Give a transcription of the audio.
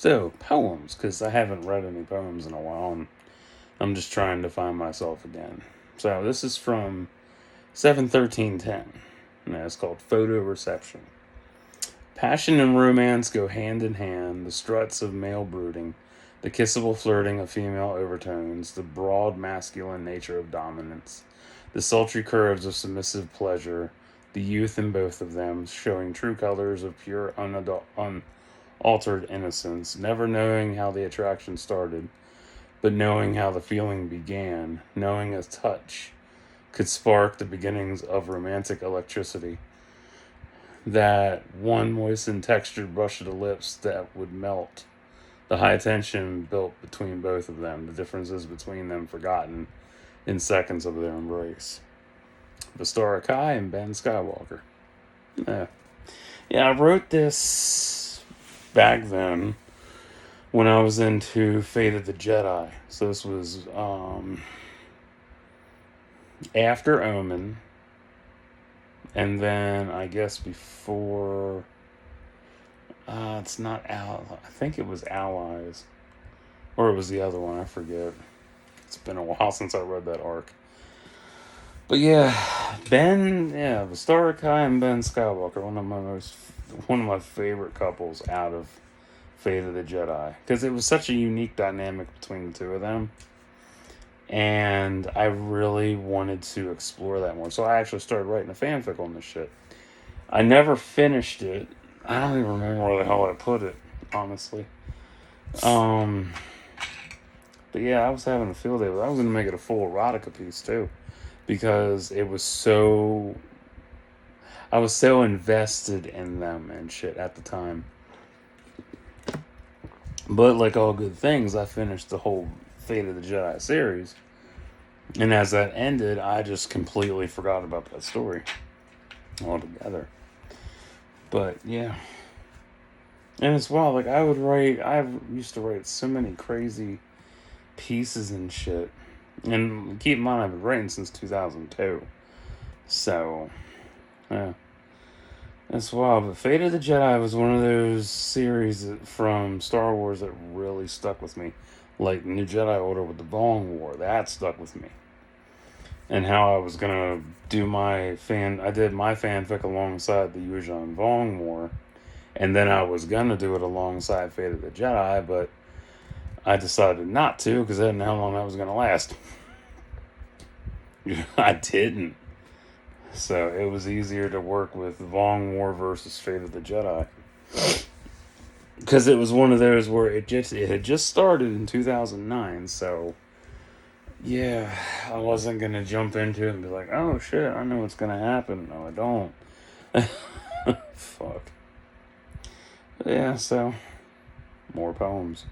So, poems, because I haven't read any poems in a while, and I'm just trying to find myself again. So, this is from 7/13/10, and it's called Photo Reception. Passion and romance go hand in hand, the struts of male brooding, the kissable flirting of female overtones, the broad masculine nature of dominance, the sultry curves of submissive pleasure, the youth in both of them, showing true colors of pure, unaltered innocence, never knowing how the attraction started, but knowing how the feeling began, knowing a touch could spark the beginnings of romantic electricity. That one moistened textured brush of the lips that would melt. The high tension built between both of them, the differences between them forgotten in seconds of their embrace. Vistara Kai and Ben Skywalker. Yeah. Yeah, I wrote this back then when I was into Fate of the Jedi. So this was after Omen, and then I guess before. It's not I think it was Allies, or it was the other one. I forget. It's been a while since I read that arc. But yeah, Vistara Kai and Ben Skywalker, one of my favorite couples out of Fate of the Jedi, because it was such a unique dynamic between the two of them, and I really wanted to explore that more. So I actually started writing a fanfic on this shit. I never finished it. I don't even remember where the hell I put it, honestly. But yeah, I was having a field day. I was gonna make it a full erotica piece too, because it was so. I was so invested in them and shit at the time. But like all good things, I finished the whole Fate of the Jedi series, and as that ended, I just completely forgot about that story altogether. But yeah. And it's wild, like I used to write so many crazy pieces and shit. And keep in mind, I've been writing since 2002. So, yeah. It's wild. But Fate of the Jedi was one of those series from Star Wars that really stuck with me. Like New Jedi Order with the Vong War. That stuck with me. And how I was going to do I did my fanfic alongside the Yuuzhan Vong War. And then I was going to do it alongside Fate of the Jedi, but I decided not to because I didn't know how long that was going to last. I didn't. So it was easier to work with Vong War versus Fate of the Jedi. Because it was one of those where it had just started in 2009, so yeah, I wasn't going to jump into it and be like, oh shit, I know what's going to happen. No, I don't. Fuck. Yeah, so, more poems.